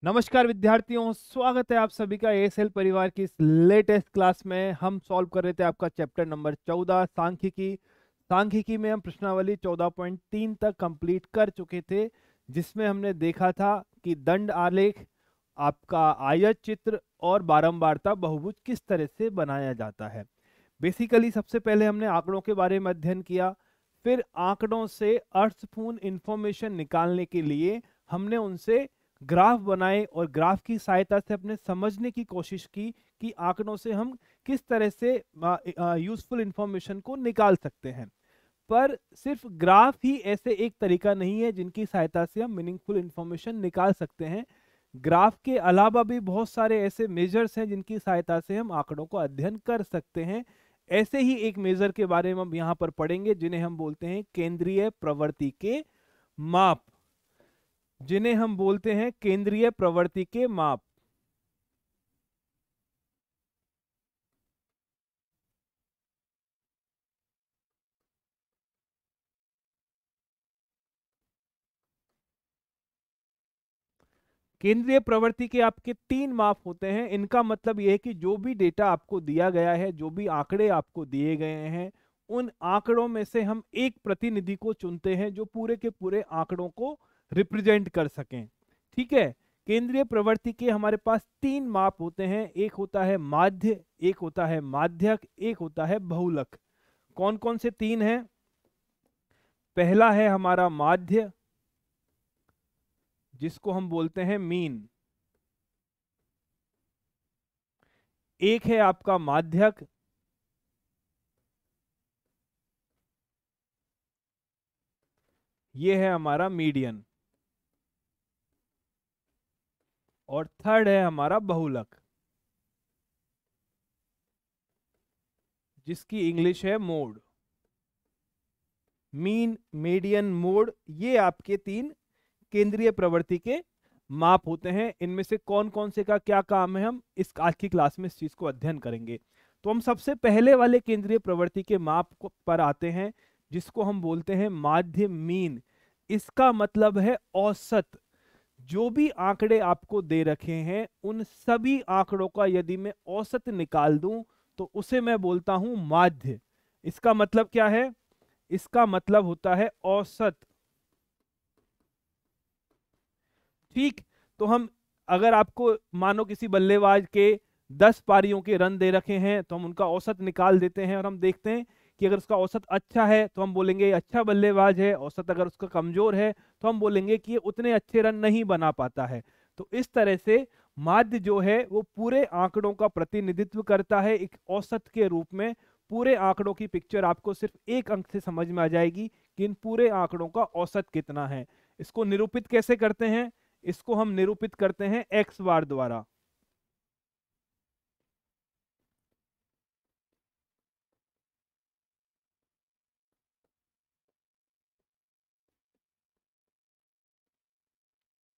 नमस्कार विद्यार्थियों, स्वागत है आप सभी का एएसएल परिवार की इस लेटेस्ट क्लास में। हम सॉल्व कर रहे थे आपका चैप्टर नंबर 14 सांख्यिकी। सांख्यिकी में हम प्रश्नावली 14.3 तक कंप्लीट कर चुके थे, जिसमें हमने देखा था कि दंड आलेख, आपका आयत चित्र और बारंबारता बहुभुज किस तरह से बनाया जाता है। बेसिकली सबसे पहले हमने आंकड़ों के बारे में अध्ययन किया, फिर आंकड़ों से अर्थपूर्ण इंफॉर्मेशन निकालने के लिए हमने उनसे ग्राफ बनाए और ग्राफ की सहायता से अपने समझने की कोशिश की कि आंकड़ों से हम किस तरह से यूजफुल इंफॉर्मेशन को निकाल सकते हैं। पर सिर्फ ग्राफ ही ऐसे एक तरीका नहीं है जिनकी सहायता से हम मीनिंगफुल इंफॉर्मेशन निकाल सकते हैं। ग्राफ के अलावा भी बहुत सारे ऐसे मेजर्स हैं जिनकी सहायता से हम आंकड़ों को अध्ययन कर सकते हैं। ऐसे ही एक मेजर के बारे में हम यहाँ पर पढ़ेंगे जिन्हें हम बोलते हैं केंद्रीय प्रवृत्ति के माप, जिन्हें हम बोलते हैं केंद्रीय प्रवृत्ति के माप। केंद्रीय प्रवृत्ति के आपके 3 माप होते हैं। इनका मतलब यह है कि जो भी डेटा आपको दिया गया है, जो भी आंकड़े आपको दिए गए हैं, उन आंकड़ों में से हम एक प्रतिनिधि को चुनते हैं जो पूरे के पूरे आंकड़ों को रिप्रेजेंट कर सकें। ठीक है। केंद्रीय प्रवृत्ति के हमारे पास 3 माप होते हैं। एक होता है माध्य, एक होता है माध्यक, एक होता है बहुलक। कौन कौन से 3 हैं? पहला है हमारा माध्य, जिसको हम बोलते हैं मीन। एक है आपका माध्यक, ये है हमारा मीडियन, और थर्ड है हमारा बहुलक, जिसकी इंग्लिश है मोड। मीन, मीडियन, मोड, ये आपके 3 केंद्रीय प्रवृत्ति के माप होते हैं। इनमें से कौन कौन से का क्या काम है, हम इस आज की क्लास में इस चीज को अध्ययन करेंगे। तो हम सबसे पहले वाले केंद्रीय प्रवृत्ति के माप पर आते हैं, जिसको हम बोलते हैं माध्य, मीन। इसका मतलब है औसत। जो भी आंकड़े आपको दे रखे हैं, उन सभी आंकड़ों का यदि मैं औसत निकाल दूं तो उसे मैं बोलता हूं माध्य। इसका मतलब क्या है? इसका मतलब होता है औसत। ठीक। तो हम, अगर आपको मानो किसी बल्लेबाज के 10 पारियों के रन दे रखे हैं, तो हम उनका औसत निकाल देते हैं और हम देखते हैं कि अगर उसका औसत अच्छा है तो हम बोलेंगे ये अच्छा बल्लेबाज है। औसत अगर उसका कमजोर है तो हम बोलेंगे कि ये उतने अच्छे रन नहीं बना पाता है। तो इस तरह से माध्य जो है वो पूरे आंकड़ों का प्रतिनिधित्व करता है एक औसत के रूप में। पूरे आंकड़ों की पिक्चर आपको सिर्फ एक अंक से समझ में आ जाएगी कि इन पूरे आंकड़ों का औसत कितना है। इसको निरूपित कैसे करते हैं? इसको हम निरूपित करते हैं एक्स बार द्वारा।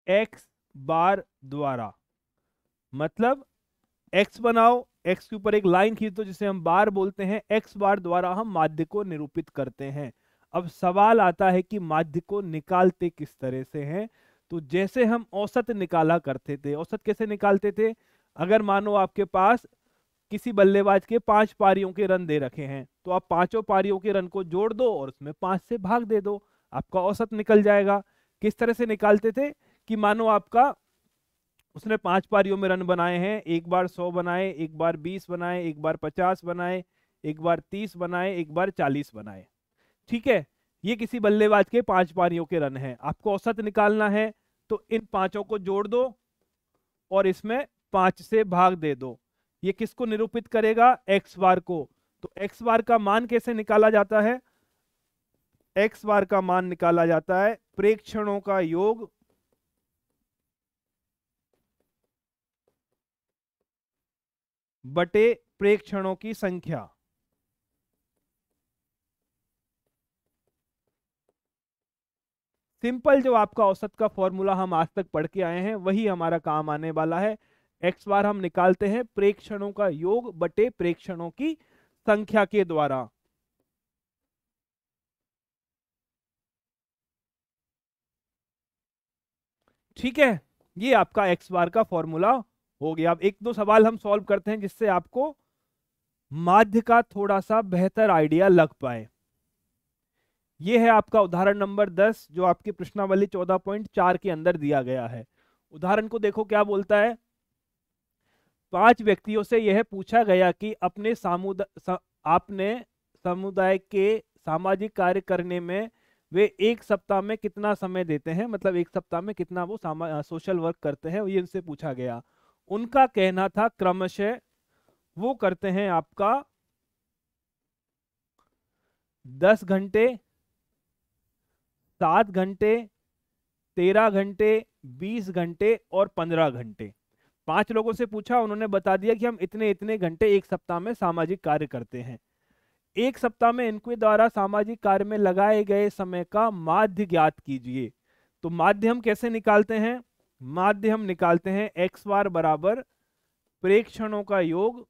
एक्स बार द्वारा मतलब एक्स बनाओ, एक्स के ऊपर एक लाइन खींच दो जिसे हम बार बोलते हैं। एक्स बार द्वारा हम माध्य को निरूपित करते हैं। अब सवाल आता है कि माध्य को निकालते किस तरह से हैं। तो जैसे हम औसत निकाला करते थे, औसत कैसे निकालते थे? अगर मानो आपके पास किसी बल्लेबाज के 5 पारियों के रन दे रखे हैं, तो आप पांचों पारियों के रन को जोड़ दो और उसमें 5 से भाग दे दो, आपका औसत निकल जाएगा। किस तरह से निकालते थे कि मानो आपका, उसने 5 पारियों में रन बनाए हैं, एक बार 100 बनाए, एक बार 20 बनाए, एक बार 50 बनाए, एक बार 30 बनाए, एक बार 40 बनाए। ठीक है। ये किसी बल्लेबाज के 5 पारियों के रन हैं, आपको औसत निकालना है। तो इन पांचों को जोड़ दो और इसमें 5 से भाग दे दो। ये किसको निरूपित करेगा? एक्स बार को। तो एक्स बार का मान कैसे निकाला जाता है? एक्स बार का मान निकाला जाता है प्रेक्षणों का योग बटे प्रेक्षणों की संख्या। सिंपल जो आपका औसत का फॉर्मूला हम आज तक पढ़ के आए हैं, वही हमारा काम आने वाला है। एक्स बार हम निकालते हैं प्रेक्षणों का योग बटे प्रेक्षणों की संख्या के द्वारा। ठीक है। ये आपका एक्स बार का फॉर्मूला हो गया। अब एक दो सवाल हम सॉल्व करते हैं जिससे आपको माध्य का थोड़ा सा बेहतर आइडिया लग पाए। ये है आपका उदाहरण नंबर 10 जो आपकी प्रश्नावली 14.4 के अंदर दिया गया है। उदाहरण को देखो क्या बोलता है। 5 व्यक्तियों से यह पूछा गया कि आपने समुदाय के सामाजिक कार्य करने में वे एक सप्ताह में कितना समय देते हैं, मतलब एक सप्ताह में कितना वो सोशल वर्क करते हैं, ये उनसे पूछा गया। उनका कहना था क्रमशः वो करते हैं आपका 10 घंटे, 7 घंटे, 13 घंटे, 20 घंटे और 15 घंटे। 5 लोगों से पूछा, उन्होंने बता दिया कि हम इतने इतने घंटे एक सप्ताह में सामाजिक कार्य करते हैं। एक सप्ताह में इनके द्वारा सामाजिक कार्य में लगाए गए समय का माध्य ज्ञात कीजिए। तो माध्य हम कैसे निकालते हैं? माध्य हम निकालते हैं एक्स बार बराबर प्रेक्षणों का योग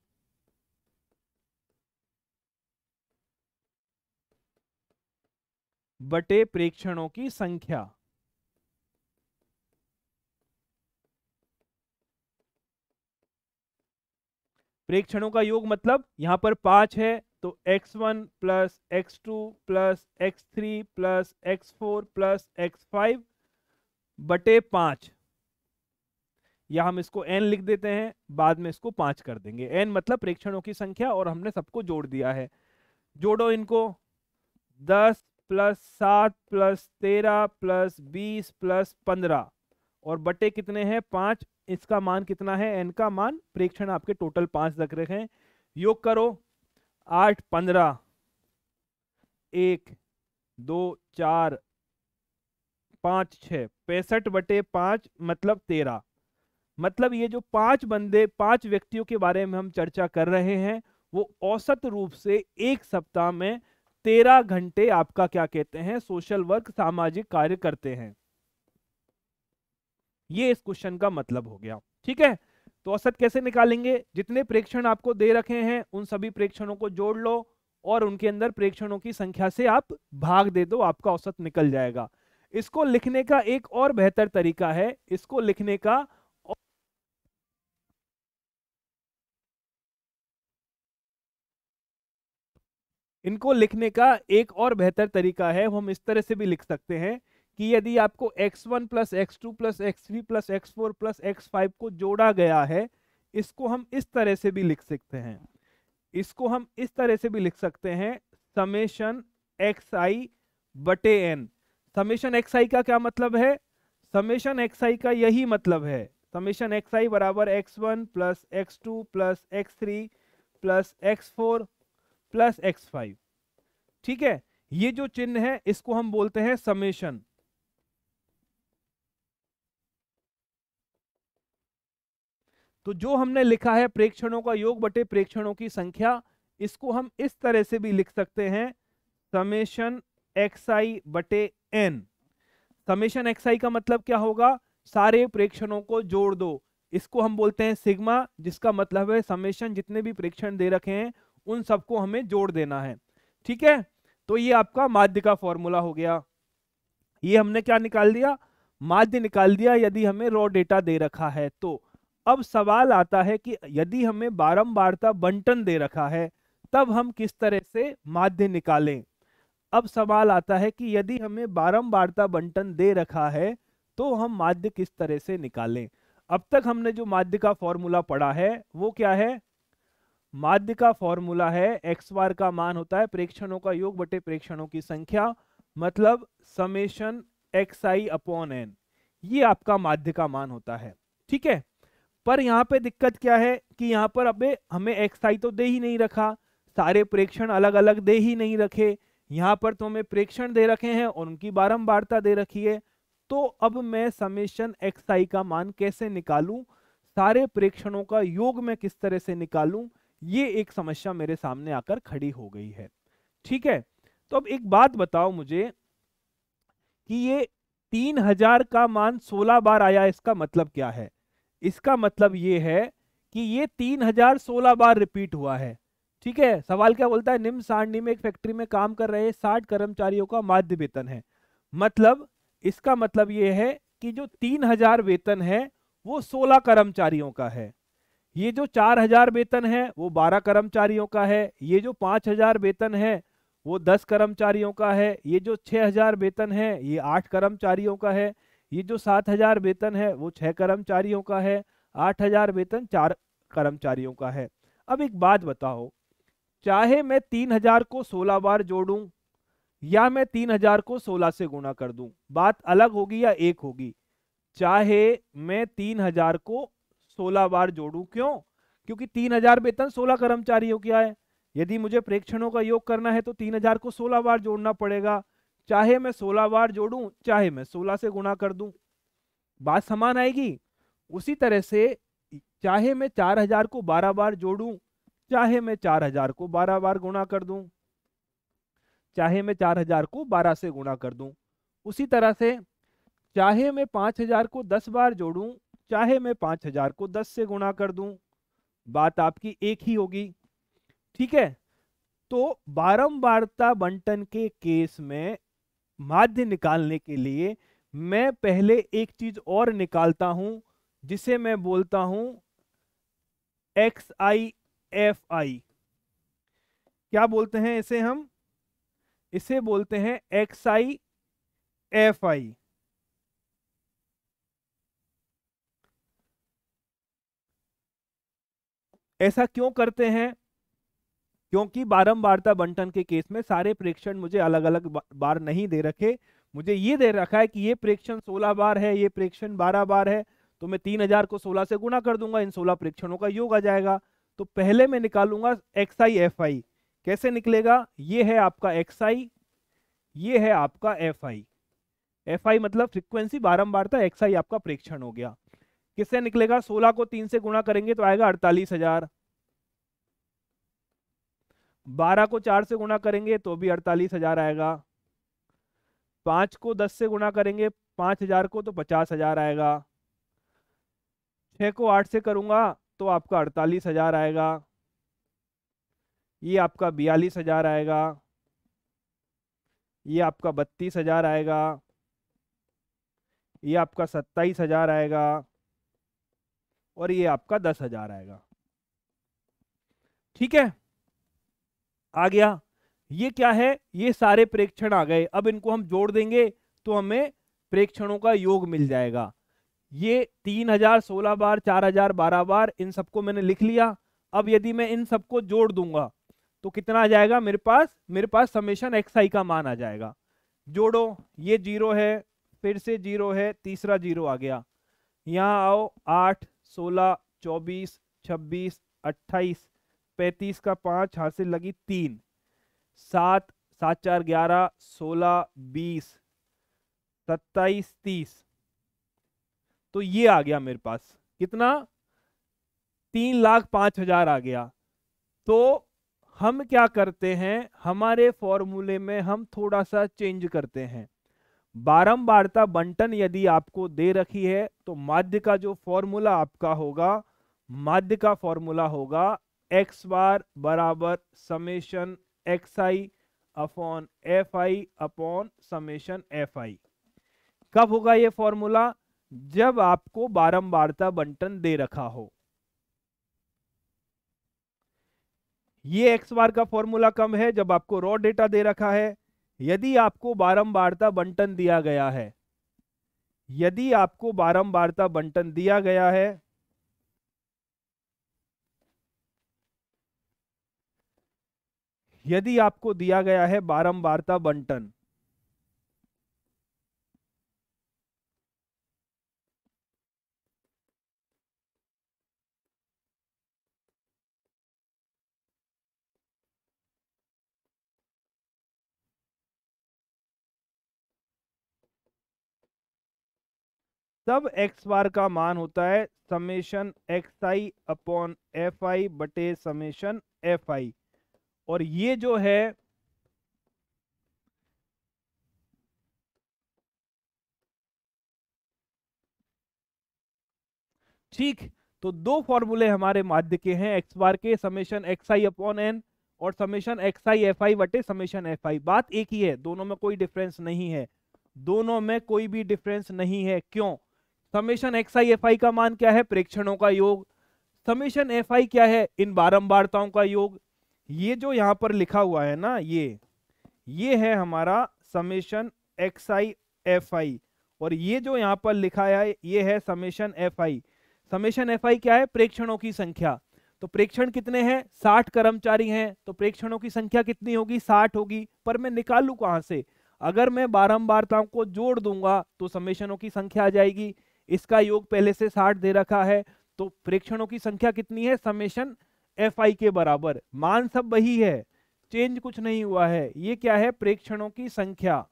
बटे प्रेक्षणों की संख्या। प्रेक्षणों का योग मतलब यहां पर 5 है तो x1 plus x2 plus x3 plus x4 plus x5 बटे 5, या हम इसको n लिख देते हैं, बाद में इसको 5 कर देंगे। n मतलब प्रेक्षणों की संख्या और हमने सबको जोड़ दिया है। जोड़ो इनको, 10 प्लस 7 प्लस 13 प्लस 20 प्लस 15 और बटे कितने हैं? 5। इसका मान कितना है? n का मान। प्रेक्षण आपके टोटल 5 रख रखे हैं। योग करो, 8 15 1 2 4 5 6 65 बटे 5 मतलब 13। मतलब ये जो 5 व्यक्तियों के बारे में हम चर्चा कर रहे हैं वो औसत रूप से एक सप्ताह में 13 घंटे आपका क्या कहते हैं, सोशल वर्क, सामाजिक कार्य करते हैं। ये इस क्वेश्चन का मतलब हो गया। ठीक है, तो औसत कैसे निकालेंगे? जितने प्रेक्षण आपको दे रखे हैं उन सभी प्रेक्षणों को जोड़ लो और उनके अंदर प्रेक्षणों की संख्या से आप भाग दे दो, आपका औसत निकल जाएगा। इसको लिखने का एक और बेहतर तरीका है, इसको लिखने का इनको लिखने का एक और बेहतर तरीका है, वो हम इस तरह से भी लिख सकते हैं कि यदि आपको x1 plus x2 plus x3 plus x4 plus x5 को जोड़ा गया है, इसको हम इस तरह से भी लिख सकते हैं। इसको हम इस तरह से भी लिख सकते हैं, समेशन xi बटे n। समेशन xi का क्या मतलब है? समेशन xi का यही मतलब है, समेशन xi बराबर x1 plus x2 plus x3 plus x4 plus x5। ठीक है, ये जो चिन्ह है इसको हम बोलते हैं समेशन। तो जो हमने लिखा है प्रेक्षणों का योग बटे प्रेक्षणों की संख्या, इसको हम इस तरह से भी लिख सकते हैं, समेशन xi बटे n। समेशन xi का मतलब क्या होगा? सारे प्रेक्षणों को जोड़ दो, इसको हम बोलते हैं सिग्मा, जिसका मतलब है समेशन जितने भी प्रेक्षण दे रखे हैं उन सबको हमें जोड़ देना है। ठीक है, तो ये आपका माध्य का फॉर्मूला हो गया। ये हमने क्या निकाल दिया? माध्य निकाल दिया, यदि हमें रॉ डेटा दे रखा है तो। अब सवाल आता है कि यदि हमें बारंबारता बंटन दे रखा है तब हम किस तरह से माध्य निकालें। अब सवाल आता है कि यदि हमें बारंबारता बंटन दे रखा है तो हम माध्य किस तरह से निकालें। अब तक हमने जो माध्य का फॉर्मूला पढ़ा है वो क्या है? माध्य का फॉर्मूला है एक्स बार का मान होता है प्रेक्षणों का योग बटे प्रेक्षणों की संख्या, मतलब समेशन xi अपॉन n। ये आपका माध्य का मान होता है। ठीक है, पर यहाँ पे दिक्कत क्या है कि यहाँ पर अबे हमें xi तो दे ही नहीं रखा, सारे प्रेक्षण अलग अलग दे ही नहीं रखे। यहाँ पर तो हमें प्रेक्षण दे रखे हैं और उनकी बारंबारता दे रखी है। तो अब मैं समेशन xi का मान कैसे निकालूं, सारे प्रेक्षणों का योग मैं किस तरह से निकालूं, ये एक समस्या मेरे सामने आकर खड़ी हो गई है। ठीक है, तो अब एक बात बताओ मुझे कि ये 3000 का मान 16 बार आया, इसका मतलब क्या है? इसका मतलब ये है कि ये 3000 16 बार रिपीट हुआ है। ठीक है, सवाल क्या बोलता है? निम्न सारणी में एक फैक्ट्री में काम कर रहे 60 कर्मचारियों का माध्य वेतन है। मतलब इसका मतलब ये है कि जो 3000 वेतन है वो 16 कर्मचारियों का है, ये जो 4000 वेतन है वो 12 कर्मचारियों का है, ये जो 5000 वेतन है वो 10 कर्मचारियों का है, ये जो 6000 वेतन है ये 8 कर्मचारियों का है, ये जो 7000 वेतन है वो 6 कर्मचारियों का है, 8000 वेतन 4 कर्मचारियों का है। अब एक बात बताओ, चाहे मैं 3000 को 16 बार जोड़ूं या मैं 3000 को 16 से गुणा कर दूं, बात अलग होगी या एक होगी? चाहे मैं 3000 को 16 बार जोड़ूं, क्यों? क्योंकि 3000 वेतन 16 कर्मचारियों की है, यदि मुझे प्रेक्षणों का योग करना है तो 3000 को 16 बार जोड़ना पड़ेगा। चाहे मैं 16 बार जोड़ूं चाहे मैं 16 से गुणा कर दूं, बात समान आएगी। उसी तरह से चाहे मैं 4000 को 12 बार जोड़ूं चाहे मैं 4000 को 12 बार गुणा कर दूं, चाहे मैं 4000 को 12 से गुणा कर दूं, उसी तरह से चाहे मैं 5000 को 10 बार जोड़ूं चाहे मैं 5000 को 10 से गुणा कर दूं, बात आपकी एक ही होगी। ठीक है, तो बारंबारता बंटन के केस में माध्य निकालने के लिए मैं पहले एक चीज और निकालता हूं, जिसे मैं बोलता हूं XIFI। क्या बोलते हैं इसे? हम इसे बोलते हैं XIFI। ऐसा क्यों करते हैं? क्योंकि बारंबारता बंटन के केस में सारे प्रेक्षण मुझे अलग अलग बार नहीं दे रखे, मुझे ये दे रखा है कि ये प्रेक्षण 16 बार है, ये प्रेक्षण 12 बार है, तो मैं 3000 को 16 से गुणा कर दूंगा, इन 16 प्रेक्षणों का योग आ जाएगा। तो पहले मैं निकालूंगा XIFI। कैसे निकलेगा? ये है आपका XI, ये है आपका FI। FI मतलब फ्रीक्वेंसी बारंबारता, XI आपका प्रेक्षण हो गया। किससे निकलेगा? 16 को 3 से गुणा करेंगे तो आएगा 48000, 12 को 4 से गुणा करेंगे तो भी 48000 आएगा, 5 को 10 से गुणा करेंगे 5000 को तो 50000 आएगा, 6 को 8 से करूंगा तो आपका 48000 आएगा, ये आपका 42000 आएगा, ये आपका 32000 आएगा, ये आपका 27000 आएगा और ये आपका 10000 आएगा। ठीक है, आ गया। ये क्या है? ये सारे प्रेक्षण आ गए। अब इनको हम जोड़ देंगे तो हमें प्रेक्षणों का योग मिल जाएगा। ये 3000 16 बार, 4000 12 बार, इन सबको मैंने लिख लिया। अब यदि मैं इन सबको जोड़ दूंगा तो कितना आ जाएगा मेरे पास? मेरे पास समेशन XI का मान आ जाएगा। जोड़ो, ये 0 है, फिर से 0 है, तीसरा 0 आ गया। यहाँ आओ, 8 16 24 26 28 35 का 5 हासिल लगी 3, 7 7 4 11 16 20 27 30, तो ये आ गया मेरे पास। कितना? 3,05,000 आ गया। तो हम क्या करते हैं, हमारे फॉर्मूले में हम थोड़ा सा चेंज करते हैं। बारंबारता बंटन यदि आपको दे रखी है तो माध्य का जो फॉर्मूला आपका होगा, माध्य का फॉर्मूला होगा x बार बराबर summation XI upon FI upon summation FI। कब होगा ये फॉर्मूला? जब आपको बारंबारता बंटन दे रखा हो। ये x बार का फॉर्मूला कम है जब आपको रॉ डेटा दे रखा है। यदि आपको बारंबारता बंटन दिया गया है, यदि आपको बारंबारता बंटन दिया गया है, यदि आपको दिया गया है बारंबारता बंटन, तब x बार का मान होता है समेशन XI अपॉन FI बटे समेशन FI। और ये जो है ठीक, तो दो फॉर्मूले हमारे माध्य के हैं x बार के, समेशन XI अपॉन n और समेशन XI FI बटे समेशन FI। बात एक ही है, दोनों में कोई डिफरेंस नहीं है। दोनों में कोई भी डिफरेंस नहीं है। क्यों? Summation x I F I का मान क्या है? प्रेक्षणों का योग। समेशन एफ आई क्या है? इन बारंबारताओं का योग। ये जो यहां पर लिखा हुआ है ना, ये है हमारा summation x I F I, और ये जो यहां पर लिखा है ये है summation F I. Summation F I क्या है? प्रेक्षणों की संख्या। तो प्रेक्षण कितने हैं? 60 कर्मचारी हैं, तो प्रेक्षणों की संख्या कितनी होगी? 60 होगी। पर मैं निकालू कहां से? अगर मैं बारंबारताओं को जोड़ दूंगा तो समेशनों की संख्या आ जाएगी। इसका योग पहले से 60 दे रखा है, तो प्रेक्षणों की संख्या कितनी है? समेशन एफ आई के बराबर। मान सब वही है, चेंज कुछ नहीं हुआ है। ये क्या है? प्रेक्षणों की संख्या।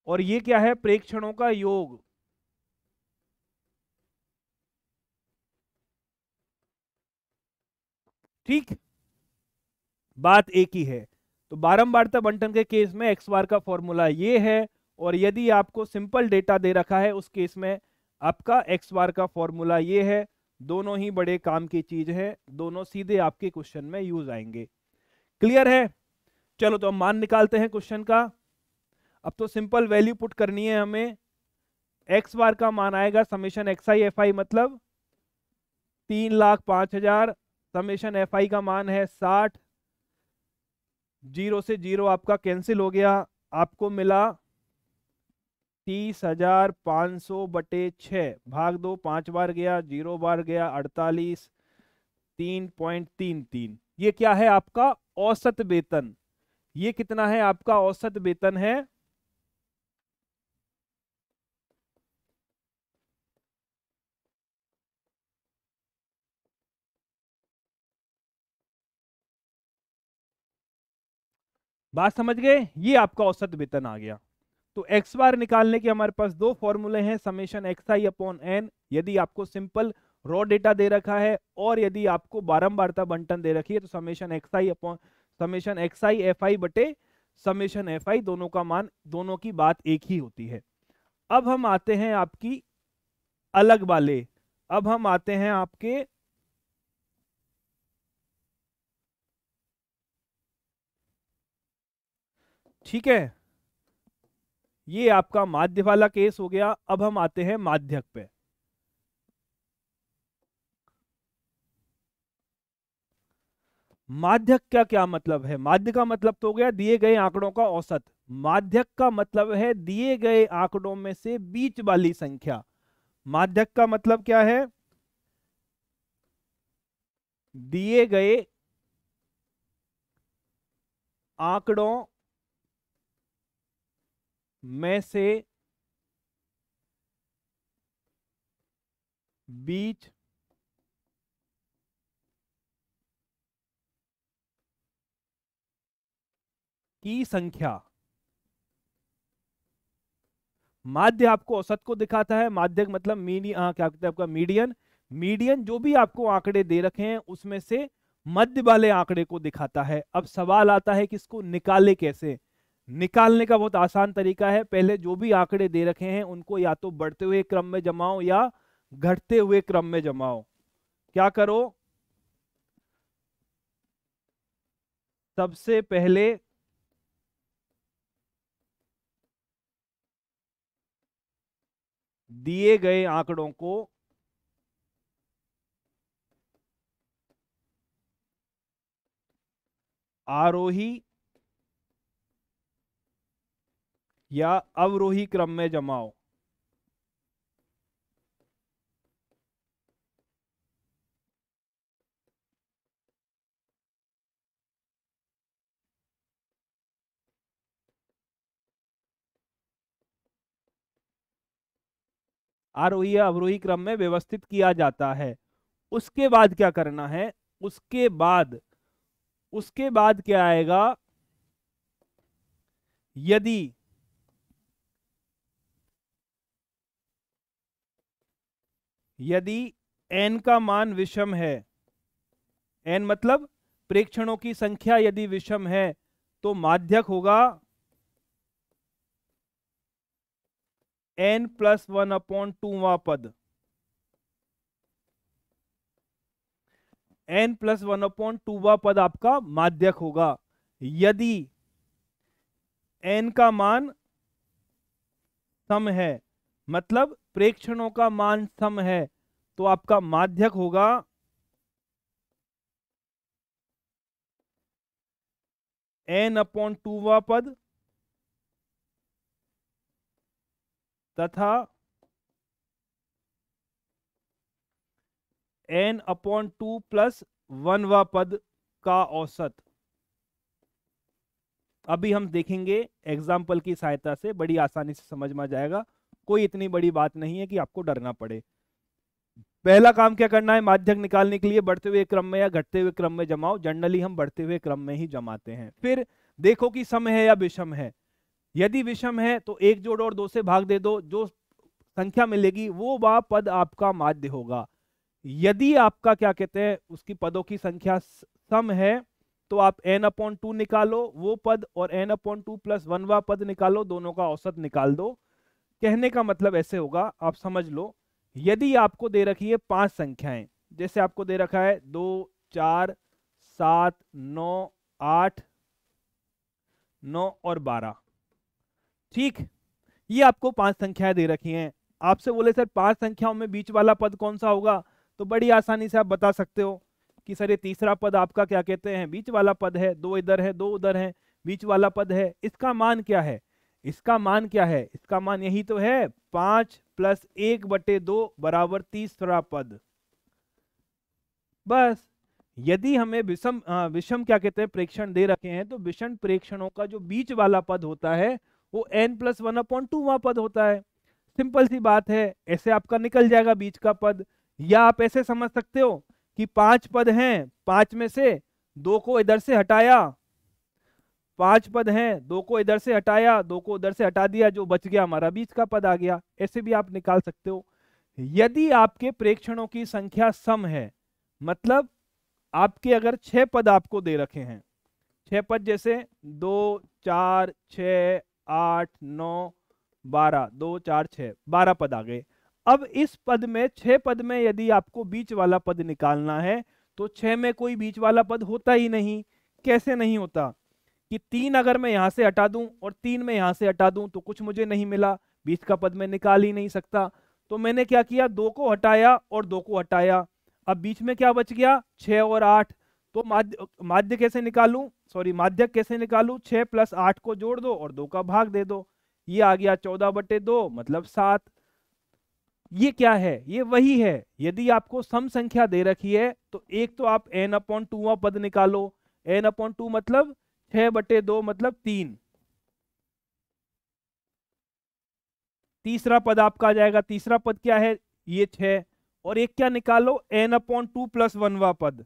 और ये क्या है? प्रेक्षणों का योग। ठीक, बात एक ही है। तो बारंबारता बंटन के केस में एक्स बार का फॉर्मूला ये है, और यदि आपको सिंपल डेटा दे रखा है उस केस में आपका एक्स बार का फॉर्मूला ये है। दोनों ही बड़े काम की चीज है, दोनों सीधे आपके क्वेश्चन में यूज आएंगे। क्लियर है? चलो तो हम मान निकालते हैं क्वेश्चन का। अब तो सिंपल वैल्यू पुट करनी है हमें। एक्स बार का मान आएगा summation x I F I, मतलब 3,05,000। समेशन एफ आई का मान है 60। जीरो से जीरो आपका कैंसिल हो गया, आपको मिला 30,500/6। भाग दो, 5 बार गया, 0 बार गया, 48, 3.33। ये क्या है? आपका औसत वेतन। ये कितना है? आपका औसत वेतन है बात समझ गए? ये आपका औसत वेतन आ गया। तो एक्स बार निकालने के हमारे पास दो फॉर्मूले हैं, समेशन एक्स आई अपॉन एन, यदि आपको सिंपल रॉ डेटा दे रखा है, और यदि आपको बारंबारता बंटन दे रखी है तो summation x I upon summation x I F I बटे समेशन एफ आई। दोनों का मान, दोनों की बात एक ही होती है। अब हम आते हैं आपकी अलग वाले, अब हम आते हैं आपके ठीक है, ये आपका माध्य वाला केस हो गया। अब हम आते हैं माध्यक पे। माध्यक का क्या मतलब है? माध्य का मतलब तो हो गया दिए गए आंकड़ों का औसत। माध्यक का मतलब है दिए गए आंकड़ों में से बीच वाली संख्या। माध्यक का मतलब क्या है? दिए गए आंकड़ों में से बीच की संख्या। माध्य आपको औसत को दिखाता है। माध्यक मतलब क्या कहते हैं आपका मीडियन। मीडियन जो भी आपको आंकड़े दे रखे हैं उसमें से मध्य वाले आंकड़े को दिखाता है। अब सवाल आता है कि इसको निकाले कैसे? निकालने का बहुत आसान तरीका है। पहले जो भी आंकड़े दे रखे हैं उनको या तो बढ़ते हुए क्रम में जमाओ या घटते हुए क्रम में जमाओ। क्या करो? सबसे पहले दिए गए आंकड़ों को आरोही या अवरोही क्रम में जमाओ। आरोही या अवरोही क्रम में व्यवस्थित किया जाता है। उसके बाद क्या करना है? उसके बाद क्या आएगा? यदि यदि n का मान विषम है, n मतलब प्रेक्षणों की संख्या यदि विषम है, तो माध्यक होगा n+1/2वां पद। n प्लस 1/2 पद आपका माध्यक होगा। यदि n का मान सम है, मतलब प्रेक्षणों का मान सम है, तो आपका माध्यक होगा n/2 पद तथा n/2 प्लस 1 पद का औसत। अभी हम देखेंगे एग्जाम्पल की सहायता से, बड़ी आसानी से समझ में आ जाएगा, कोई इतनी बड़ी बात नहीं है कि आपको डरना पड़े। पहला काम क्या करना है, माध्यक निकालने के लिए बढ़ते हुए क्रम में या घटते हुए क्रम में जमाओ। जनरली हम बढ़ते हुए क्रम में ही जमाते हैं। फिर देखो कि सम है या विषम है। यदि विषम है तो 1 जोड़ और 2 से भाग दे दो, जो संख्या मिलेगी वो वह पद आपका माध्य होगा। यदि आपका क्या कहते हैं, उसकी पदों की संख्या सम है, तो आप n/2 निकालो वो पद, और n/2 प्लस 1 पद निकालो, दोनों का औसत निकाल दो। कहने का मतलब ऐसे होगा, आप समझ लो, यदि आपको दे रखी है 5 संख्याएं, जैसे आपको दे रखा है 2, 4, 7, 9, 8, 9 और 12, ठीक, ये आपको 5 संख्याएं दे रखी हैं। आपसे बोले सर 5 संख्याओं में बीच वाला पद कौन सा होगा, तो बड़ी आसानी से आप बता सकते हो कि सर ये तीसरा पद आपका क्या कहते हैं, बीच वाला पद है, 2 इधर है 2 उधर है, बीच वाला पद है। इसका मान क्या है, इसका मान क्या है, इसका मान यही तो है, 5 प्लस 1/2 बराबर तीसरा पद। बस। यदि हमें विषम क्या कहते हैं प्रेक्षण दे रखे हैं, तो विषम प्रेक्षणों का जो बीच वाला पद होता है वो n प्लस 1/2 पद होता है। सिंपल सी बात है, ऐसे आपका निकल जाएगा बीच का पद। या आप ऐसे समझ सकते हो कि 5 पद हैं, 5 में से 2 को इधर से हटाया, 5 पद हैं, 2 को इधर से हटाया, 2 को उधर से हटा दिया, जो बच गया हमारा बीच का पद आ गया। ऐसे भी आप निकाल सकते हो। यदि आपके प्रेक्षणों की संख्या सम है, मतलब आपके अगर 6 पद आपको दे रखे हैं, 6 पद जैसे 2, 4, 6, 8, 9, 12, 2, 4, 6, 12 पद आ गए। अब इस पद में 6 पद में यदि आपको बीच वाला पद निकालना है, तो 6 में कोई बीच वाला पद होता ही नहीं। कैसे नहीं होता, कि 3 अगर मैं यहां से हटा दूं और 3 में यहां से हटा दूं तो कुछ मुझे नहीं मिला, बीच का पद मैं निकाल ही नहीं सकता। तो मैंने क्या किया, 2 को हटाया और 2 को हटाया, अब बीच में क्या बच गया, 6 और 8। तो माध्य कैसे निकालूं, सॉरी माध्यक कैसे निकालूं, 6 प्लस 8 को जोड़ दो और 2 का भाग दे दो, ये आ गया 14/2 मतलब 7। ये क्या है, ये वही है। यदि आपको सम संख्या दे रखी है तो एक तो आप n/2 पद निकालो, n/2 मतलब 6/2 मतलब 3, तीसरा पद आपका आ जाएगा। तीसरा पद क्या है, ये 6, और एक क्या निकालो, n/2 प्लस 1 पद,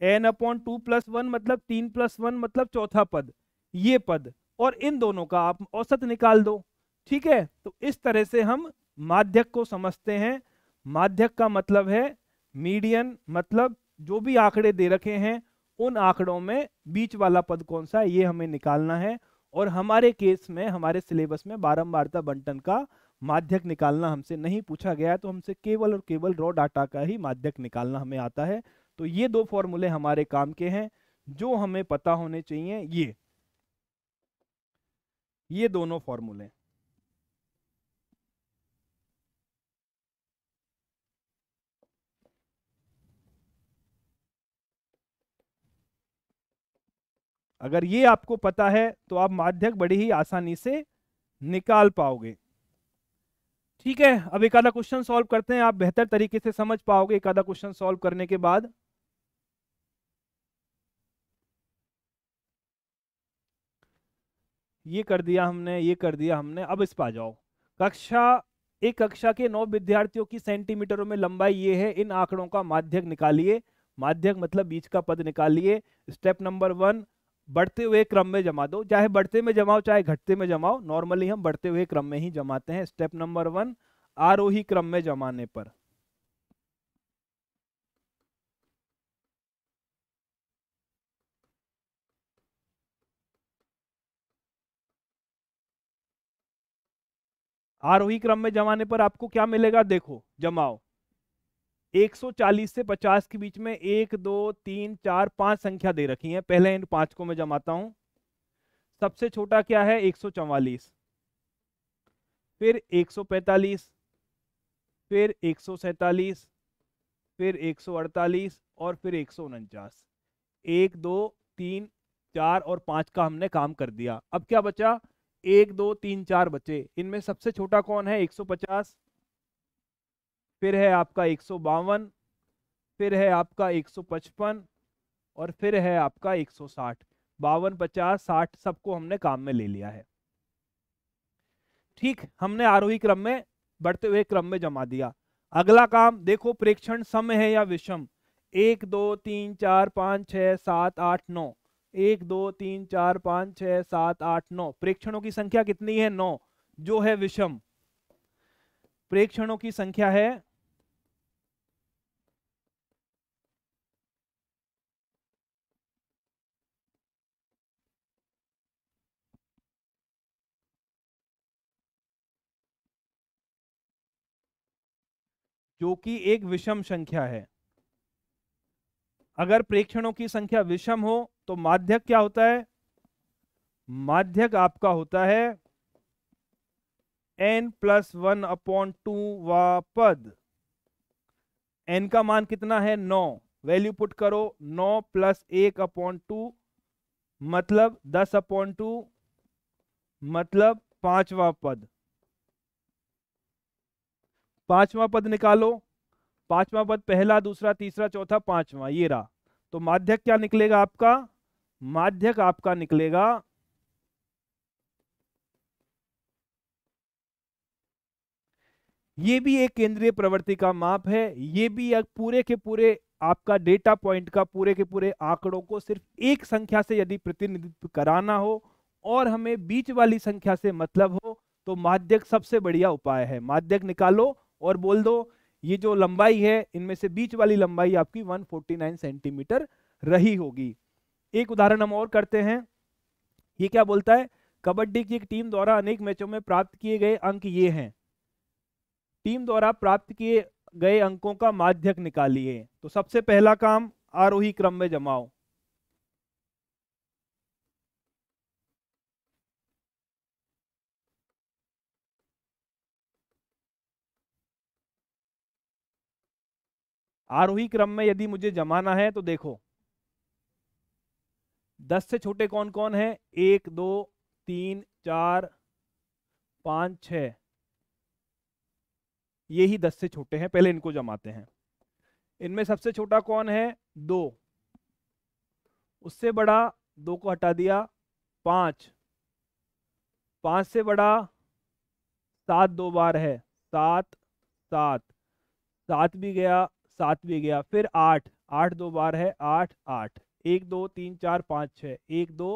n/2 प्लस 1 मतलब 3 प्लस 1 मतलब चौथा पद, ये पद, और इन दोनों का आप औसत निकाल दो। ठीक है, तो इस तरह से हम माध्यक को समझते हैं। माध्यक का मतलब है मीडियन, मतलब जो भी आंकड़े दे रखे हैं उन आंकड़ों में बीच वाला पद कौन सा है, ये हमें निकालना है। और हमारे केस में, हमारे सिलेबस में बारंबारता बंटन का माध्यक निकालना हमसे नहीं पूछा गया है, तो हमसे केवल और केवल रॉ डाटा का ही माध्यक निकालना हमें आता है। तो ये 2 फॉर्मूले हमारे काम के हैं जो हमें पता होने चाहिए, ये दोनों फॉर्मूले। अगर ये आपको पता है तो आप माध्यक बड़ी ही आसानी से निकाल पाओगे। ठीक है, अब एक आधा क्वेश्चन सॉल्व करते हैं, आप बेहतर तरीके से समझ पाओगे एक आधा क्वेश्चन सॉल्व करने के बाद। ये कर दिया हमने, ये कर दिया हमने, अब इस पर आ जाओ। कक्षा, एक कक्षा के 9 विद्यार्थियों की सेंटीमीटरों में लंबाई ये है, इन आंकड़ों का माध्यक निकालिए। माध्यक मतलब बीच का पद निकालिए। स्टेप नंबर 1, बढ़ते हुए क्रम में जमा दो, चाहे बढ़ते में जमाओ चाहे घटते में जमाओ, नॉर्मली हम बढ़ते हुए क्रम में ही जमाते हैं। स्टेप नंबर 1, आरोही क्रम में जमाने पर। आरोही क्रम में जमाने पर आपको क्या मिलेगा, देखो जमाओ। 140 से 50 के बीच में 1 2 3 4 5 संख्या दे रखी है। पहले इन 5 को मैं जमाता हूं। सबसे छोटा क्या है? 144, फिर 145, फिर 147, फिर 148 और फिर 149। 1 2 3 4 और 5 का हमने काम कर दिया। अब क्या बचा? 1 2 3 4 बचे। इनमें सबसे छोटा कौन है? 150, फिर है आपका 152, फिर है आपका 155 और फिर है आपका 160। 52 50 60 सबको हमने काम में ले लिया है। ठीक, हमने आरोही क्रम में बढ़ते हुए क्रम में जमा दिया। अगला काम देखो, प्रेक्षण सम है या विषम? 1 2 3 4 5 6 7 8 9। 1 2 3 4 5 6 7 8 9। प्रेक्षणों की संख्या कितनी है? 9, जो है विषम। प्रेक्षणों की संख्या है जो कि एक विषम संख्या है। अगर प्रेक्षणों की संख्या विषम हो तो माध्यक क्या होता है? माध्यक आपका होता है n+1/2 वा पद। n का मान कितना है? 9। वैल्यू पुट करो, 9 + 1/2 मतलब 10/2 मतलब 5वां पद। 5वां पद निकालो। 5वां पद पहला, दूसरा, तीसरा, चौथा, 5वां, ये रहा। तो माध्यक क्या निकलेगा आपका? माध्यक आपका निकलेगा ये भी एक केंद्रीय प्रवृत्ति का माप है। ये भी एक पूरे के पूरे आपका डेटा पॉइंट का पूरे के पूरे आंकड़ों को सिर्फ एक संख्या से यदि प्रतिनिधित्व कराना हो और हमें बीच वाली संख्या से मतलब हो तो माध्यक सबसे बढ़िया उपाय है। माध्यक निकालो और बोल दो ये जो लंबाई है इनमें से बीच वाली लंबाई आपकी 149 सेंटीमीटर रही होगी। एक उदाहरण हम और करते हैं। ये क्या बोलता है? कबड्डी की एक टीम द्वारा अनेक मैचों में प्राप्त किए गए अंक ये हैं। टीम द्वारा प्राप्त किए गए अंकों का माध्यक निकालिए। तो सबसे पहला काम आरोही क्रम में जमाओ। आरोही क्रम में यदि मुझे जमाना है तो देखो 10 से छोटे कौन कौन है? 1 2 3 4 5 6, ये ही 10 से छोटे हैं। पहले इनको जमाते हैं। इनमें सबसे छोटा कौन है? 2। उससे बड़ा 2 को हटा दिया, 5। 5 से बड़ा 7 2 बार है, 7 7, 7 भी गया, 7 भी गया। फिर 8, 8 2 बार है, 8 8। 1 2 3 4 5 6, 1 2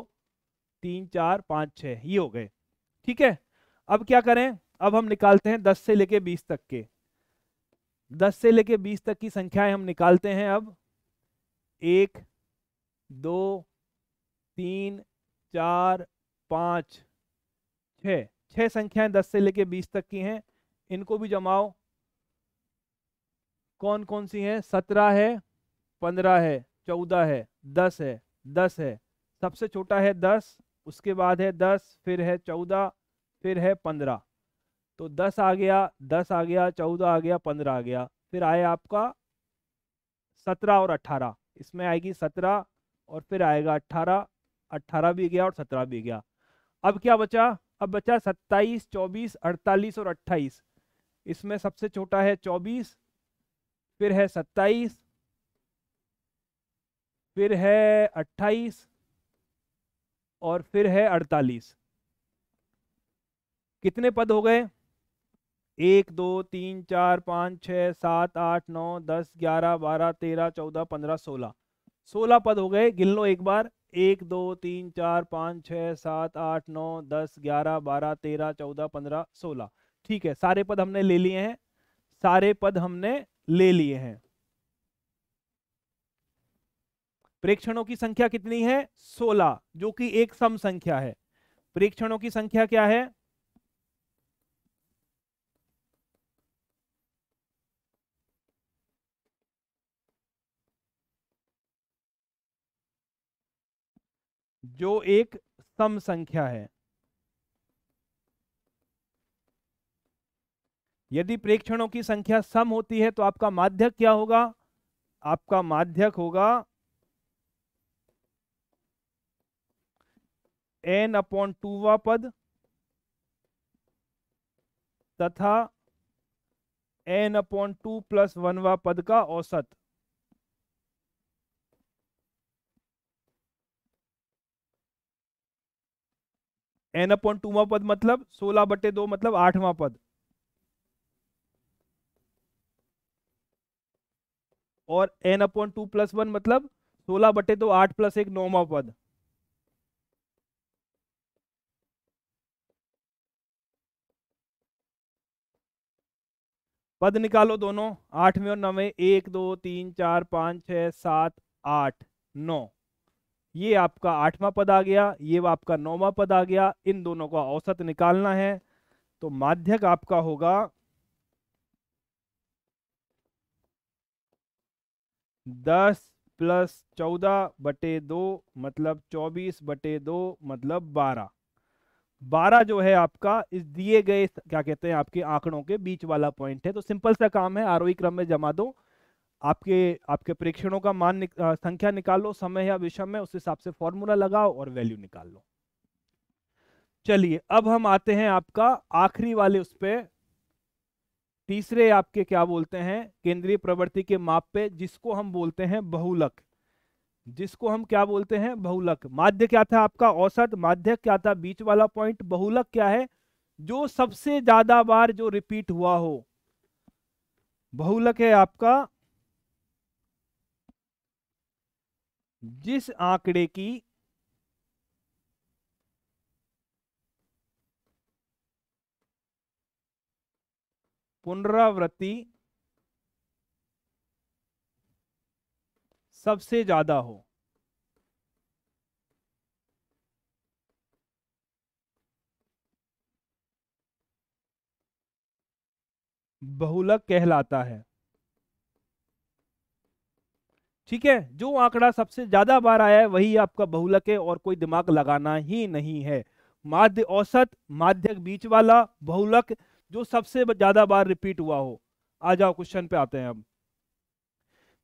3 4 5 6, ये हो गए। ठीक है, अब क्या करें? अब हम निकालते हैं 10 से लेके 20 तक के। 10 से लेके 20 तक की संख्याएं हम निकालते हैं। अब 1 2 3 4 5 6, 6 संख्याएं 10 से लेके 20 तक की हैं। इनको भी जमाओ। कौन कौन सी हैं? 17 है, 15 है, 14 है, 10 है, 10 है। सबसे छोटा है 10, उसके बाद है 10, फिर है 14, फिर है 15। तो 10 आ गया, 10 आ गया, 14 आ गया, 15 आ गया। फिर आए आपका 17 और 18। इसमें आएगी 17 और फिर आएगा 18। 18 भी गया और 17 भी गया। अब क्या बचा? अब बचा 27 24 48 और 28। इसमें सबसे छोटा है 24, फिर है 27, फिर है 28 और फिर है 48। कितने पद हो गए? 1 2 3 4 5 6 7 8 9 10 11 12 13 14 15 16। 16 पद हो गए। गिन लो एक बार। 1 2 3 4 5 6 7 8 9 10 11 12 13 14 15 16। ठीक है, सारे पद हमने ले लिए हैं। सारे पद हमने ले लिए हैं। प्रेक्षणों की संख्या कितनी है? 16, जो कि एक सम संख्या है। प्रेक्षणों की संख्या क्या है? जो एक सम संख्या है। यदि प्रेक्षणों की संख्या सम होती है तो आपका माध्यक क्या होगा? आपका माध्यक होगा n/2वां पद तथा n/2 + 1वां पद का औसत। n/2वां पद मतलब 16/2 मतलब 8वां पद, और n/2 + 1 मतलब 16/2 8 + 1 9वां पद। पद निकालो दोनों, 8वें और 9वें, 1 2 3 4 5 6 7 8 9। ये आपका 8वां पद आ गया, ये आपका 9वां पद आ गया। इन दोनों का औसत निकालना है, तो माध्यक आपका होगा 10 + 14/2 मतलब 24/2 मतलब 12। 12 जो है आपका इस दिए गए क्या कहते हैं आपके आंकड़ों के बीच वाला पॉइंट है। तो सिंपल सा काम है, आरोही क्रम में जमा दो, आपके आपके प्रेक्षणों का मान संख्या निकालो, समय या विषम में, उस हिसाब से फॉर्मूला लगाओ और वैल्यू निकाल लो। चलिए अब हम आते हैं आपका आखिरी वाले उस पे, तीसरे आपके क्या बोलते हैं केंद्रीय प्रवृत्ति के माप पे, जिसको हम बोलते हैं बहुलक। जिसको हम क्या बोलते हैं? बहुलक। माध्य क्या था आपका? औसत। माध्यक क्या था? बीच वाला पॉइंट। बहुलक क्या है? जो सबसे ज्यादा बार जो रिपीट हुआ हो। बहुलक है आपका जिस आंकड़े की पुनरावृत्ति सबसे ज्यादा हो। बहुलक कहलाता है। ठीक है, जो आंकड़ा सबसे ज्यादा बार आया है वही आपका बहुलक है, और कोई दिमाग लगाना ही नहीं है। माध्य औसत, माध्यक बीच वाला, बहुलक जो सबसे ज्यादा बार रिपीट हुआ हो। आ जाओ क्वेश्चन पे आते हैं अब।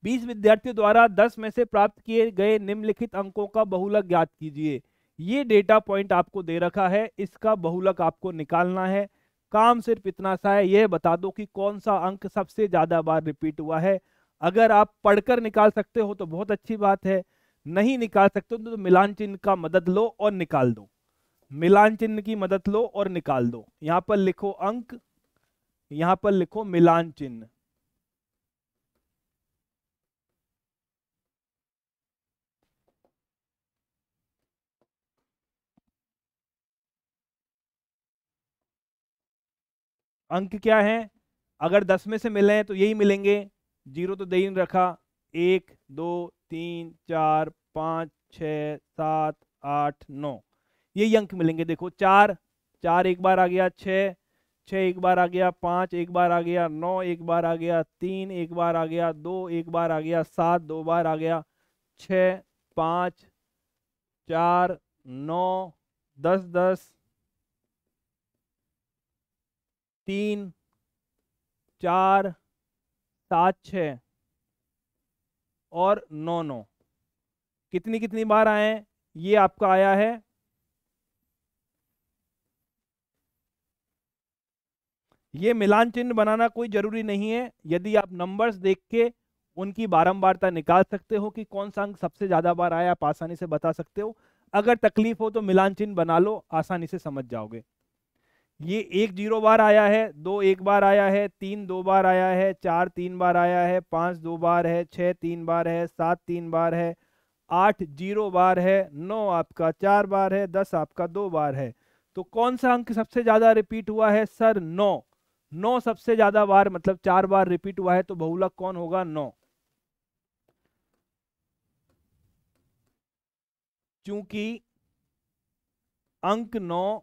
20 विद्यार्थियों द्वारा 10 में से प्राप्त किए गए निम्नलिखित अंकों का बहुलक ज्ञात कीजिए। ये डेटा पॉइंट आपको दे रखा है, इसका बहुलक आपको निकालना है। काम सिर्फ इतना सा है, यह बता दो कि कौन सा अंक सबसे ज्यादा बार रिपीट हुआ है। अगर आप पढ़कर निकाल सकते हो तो बहुत अच्छी बात है, नहीं निकाल सकते हो तो मिलान चिन्ह का मदद लो और निकाल दो। मिलान चिन्ह की मदद लो और निकाल दो। यहां पर लिखो अंक, यहां पर लिखो मिलान चिन्ह। अंक क्या है? अगर 10 में से मिले हैं तो यही मिलेंगे, जीरो तो दे ही नहीं रखा। 1 2 3 4 5 6 7 8 9, यही अंक मिलेंगे। देखो 4, 4 एक बार आ गया, 6, 6 एक बार आ गया, 5 एक बार आ गया, 9 एक बार आ गया, 3 एक बार आ गया, 2 एक बार आ गया, 7 दो बार आ गया, 6 5 4 9 10 10 3 4 7 6 और 9 9। कितनी कितनी बार आए हैं? ये आपका आया है, ये मिलान चिन्ह बनाना कोई जरूरी नहीं है। यदि आप नंबर्स देख के उनकी बारंबारता निकाल सकते हो कि कौन सा अंक सबसे ज्यादा बार आया, आप आसानी से बता सकते हो। अगर तकलीफ हो तो मिलान चिन्ह बना लो, आसानी से समझ जाओगे। ये 1 0 बार आया है, 2 1 बार आया है, 3 2 बार आया है, 4 3 बार आया है, 5 2 बार है, 6 3 बार है, 7 3 बार है, 8 0 बार है, 9 आपका 4 बार है, 10 आपका 2 बार है। तो कौन सा अंक सबसे ज्यादा रिपीट हुआ है? सर 9। 9 सबसे ज्यादा बार मतलब 4 बार रिपीट हुआ है, तो बहुलक कौन होगा? 9। क्योंकि अंक 9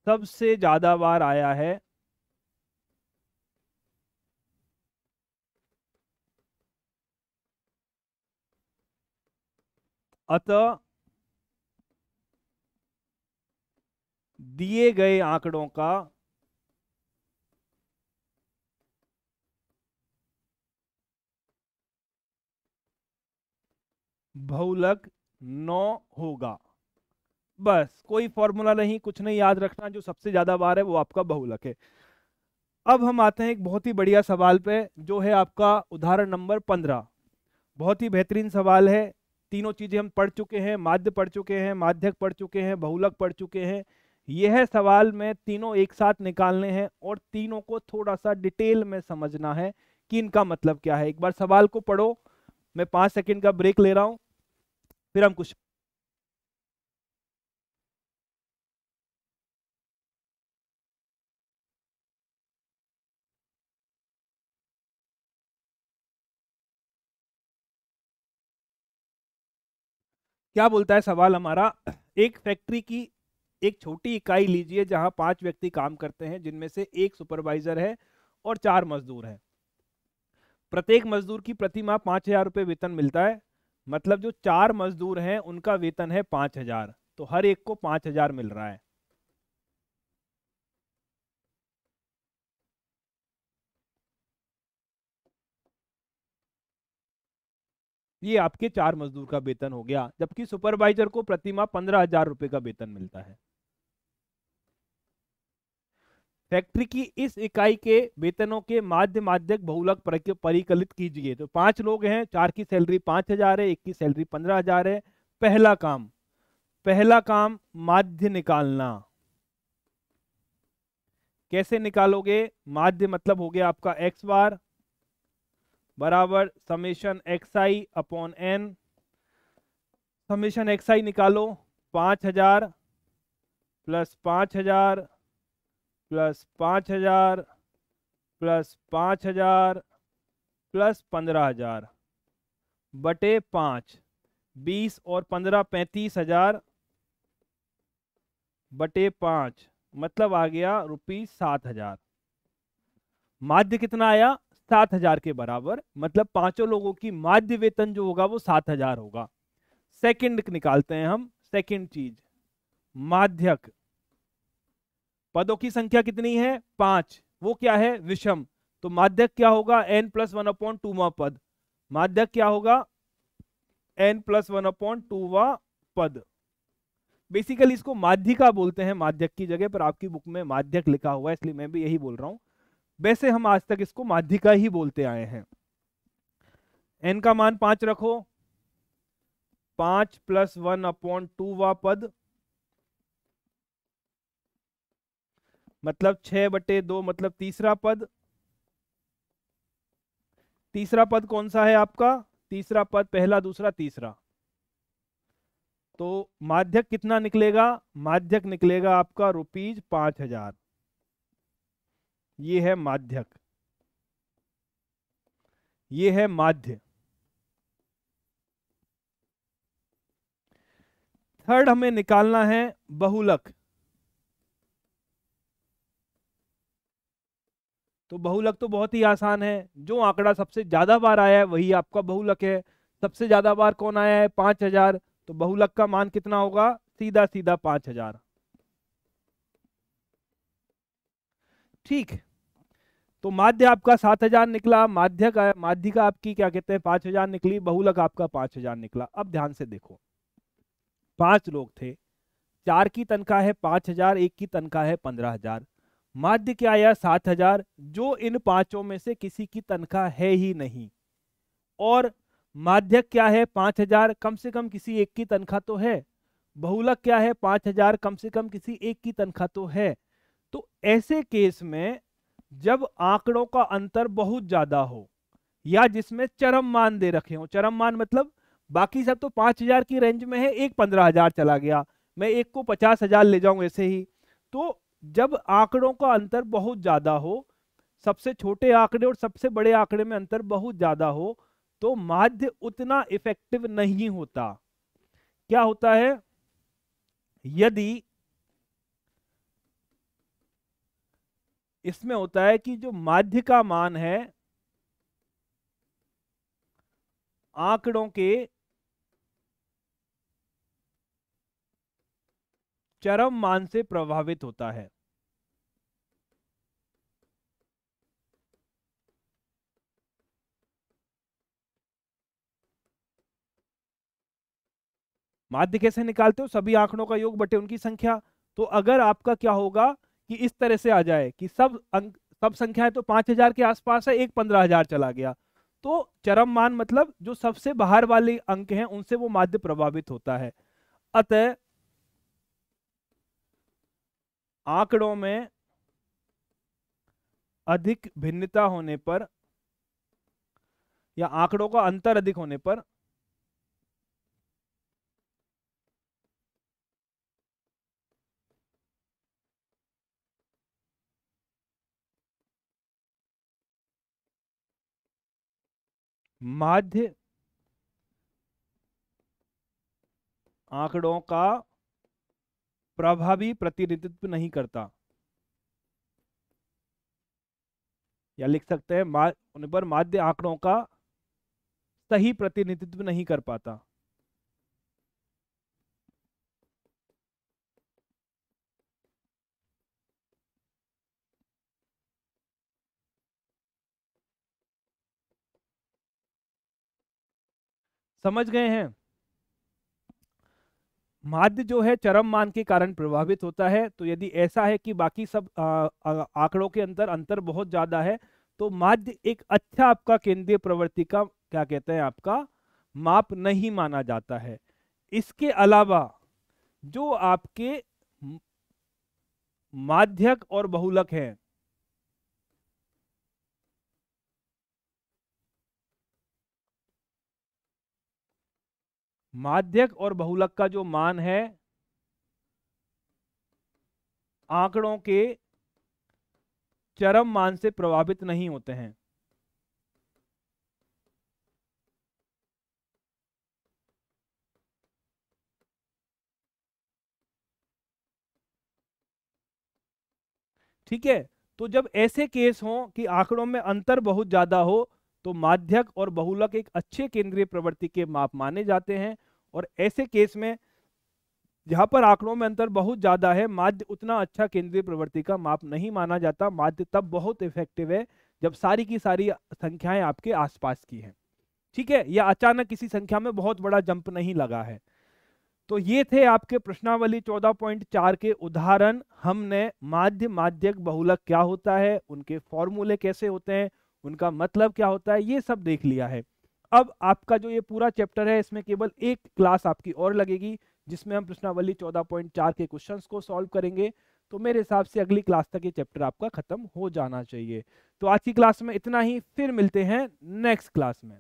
सबसे ज्यादा बार आया है, अतः दिए गए आंकड़ों का बहुलक 9 होगा। बस कोई फॉर्मूला नहीं, कुछ नहीं याद रखना, जो सबसे ज्यादा बार है वो आपका बहुलक है। अब हम आते हैं एक बहुत ही बढ़िया सवाल पे, जो है आपका उदाहरण नंबर 15। बहुत ही बेहतरीन सवाल है। तीनों चीजें हम पढ़ चुके हैं, माध्य पढ़ चुके हैं, माध्यक पढ़ चुके हैं, बहुलक पढ़ चुके हैं। यह सवाल में तीनों एक साथ निकालने हैं और तीनों को थोड़ा सा डिटेल में समझना है कि इनका मतलब क्या है। एक बार सवाल को पढ़ो, मैं 5 सेकंड का ब्रेक ले रहा हूं, फिर हम कुछ। क्या बोलता है सवाल हमारा? एक फैक्ट्री की एक छोटी इकाई लीजिए जहां 5 व्यक्ति काम करते हैं, जिनमें से एक सुपरवाइजर है और 4 मजदूर हैं। प्रत्येक मजदूर की प्रति माह 5,000 रुपये वेतन मिलता है। मतलब जो 4 मजदूर हैं उनका वेतन है 5,000, तो हर एक को 5,000 मिल रहा है। ये आपके 4 मजदूर का वेतन हो गया, जबकि सुपरवाइजर को प्रति माह 15,000 रुपये का वेतन मिलता है। फैक्ट्री की इस इकाई के वेतनों के माध्य माध्यक बहुलक परिकलित कीजिए। तो 5 लोग हैं, 4 की सैलरी 5,000 है, एक की सैलरी 15,000 है। पहला काम माध्य निकालना। कैसे निकालोगे? माध्य मतलब हो गया आपका एक्स बार बराबर समेशन एक्स आई अपॉन एन। समेशन एक्स आई निकालो, 5,000 प्लस 5,000 प्लस 5,000 प्लस 5,000 प्लस 15,000 बटे 5। 20 और 15 35,000 बटे 5, मतलब आ गया ₹7,000। माध्य कितना आया? 7,000 के बराबर, मतलब पांचों लोगों की माध्य वेतन जो होगा वो 7,000 होगा। सेकंड निकालते हैं हम, सेकंड चीज माध्यक। पदों की संख्या कितनी है? 5। वो क्या है? विषम। तो माध्यक क्या होगा? n+1/2वां पद। माध्यक क्या होगा? n+1/2वां पद। बेसिकली इसको माध्यिका बोलते हैं माध्यक की जगह पर, आपकी बुक में माध्यक लिखा हुआ है इसलिए मैं भी यही बोल रहा हूं। वैसे हम आज तक इसको माध्यिका ही बोलते आए हैं। n का मान 5 रखो, 5+1/2वां पद, मतलब 6/2, मतलब तीसरा पद। तीसरा पद कौन सा है आपका? तीसरा पद पहला, दूसरा, तीसरा। तो माध्यक कितना निकलेगा? माध्यक निकलेगा आपका ₹5,000। ये है माध्यक, ये है माध्य। थर्ड हमें निकालना है बहुलक। तो बहुलक तो बहुत ही आसान है, जो आंकड़ा सबसे ज्यादा बार आया है वही आपका बहुलक है। सबसे ज्यादा बार कौन आया है? 5,000। तो बहुलक का मान कितना होगा? सीधा सीधा 5,000। ठीक। तो माध्य आपका 7,000 निकला, माध्यिका आपकी क्या कहते हैं 5,000 निकली, बहुलक आपका 5,000 निकला। अब ध्यान से देखो, 5 लोग थे, 4 की तनख्वाह है 5,000, एक की तनख्वाह है 15,000। माध्य क्या आया? 7,000, जो इन पांचों में से किसी की तनख्वाह है ही नहीं। और माध्यक क्या है? 5,000, कम से कम किसी एक की तनख्वाह तो है। बहुलक क्या है? 5,000, कम से कम किसी एक की तनख्वाह तो है। तो ऐसे केस में जब आंकड़ों का अंतर बहुत ज्यादा हो, या जिसमें चरम मान दे रखे हो, चरम मान मतलब बाकी सब तो 5,000 की रेंज में है, एक 15,000 चला गया, मैं एक को 50,000 ले जाऊं ऐसे ही। तो जब आंकड़ों का अंतर बहुत ज्यादा हो, सबसे छोटे आंकड़े और सबसे बड़े आंकड़े में अंतर बहुत ज्यादा हो, तो माध्य उतना इफेक्टिव नहीं होता। क्या होता है? यदि इसमें होता है कि जो माध्य का मान है आंकड़ों के चरम मान से प्रभावित होता है। माध्य कैसे निकालते हो? सभी आंकड़ों का योग बटे उनकी संख्या। तो अगर आपका क्या होगा कि इस तरह से आ जाए कि सब अंक, सब संख्याएं तो 5,000 के आसपास है, एक 15,000 चला गया, तो चरम मान मतलब जो सबसे बाहर वाले अंक हैं उनसे वो माध्य प्रभावित होता है। अतः आंकड़ों में अधिक भिन्नता होने पर या आंकड़ों का अंतर अधिक होने पर माध्य आंकड़ों का प्रभावी प्रतिनिधित्व नहीं करता, या लिख सकते हैं होने पर माध्य आंकड़ों का सही प्रतिनिधित्व नहीं कर पाता। समझ गए हैं? माध्य जो है चरम मान के कारण प्रभावित होता है। तो यदि ऐसा है कि बाकी सब आंकड़ों के अंदर अंतर बहुत ज्यादा है, तो माध्य एक अच्छा आपका केंद्रीय प्रवृत्ति का क्या कहते हैं आपका माप नहीं माना जाता है। इसके अलावा जो आपके माध्यक और बहुलक हैं, माध्यक और बहुलक का जो मान है आंकड़ों के चरम मान से प्रभावित नहीं होते हैं। ठीक है, तो जब ऐसे केस हो कि आंकड़ों में अंतर बहुत ज्यादा हो, तो माध्यक और बहुलक एक अच्छे केंद्रीय प्रवृत्ति के माप माने जाते हैं। और ऐसे केस में जहां पर आंकड़ों में अंतर बहुत ज्यादा है, माध्य उतना अच्छा केंद्रीय प्रवृत्ति का माप नहीं माना जाता। माध्य तब बहुत इफेक्टिव है जब सारी की सारी संख्याएं आपके आसपास की हैं, ठीक है, या अचानक किसी संख्या में बहुत बड़ा जंप नहीं लगा है। तो ये थे आपके प्रश्नावली 14.4 के उदाहरण। हमने माध्य, माध्यक, बहुलक क्या होता है, उनके फॉर्मूले कैसे होते हैं, उनका मतलब क्या होता है, ये सब देख लिया है। अब आपका जो ये पूरा चैप्टर है इसमें केवल एक क्लास आपकी और लगेगी जिसमें हम प्रश्नावली 14.4 के क्वेश्चंस को सॉल्व करेंगे। तो मेरे हिसाब से अगली क्लास तक ये चैप्टर आपका खत्म हो जाना चाहिए। तो आज की क्लास में इतना ही, फिर मिलते हैं नेक्स्ट क्लास में।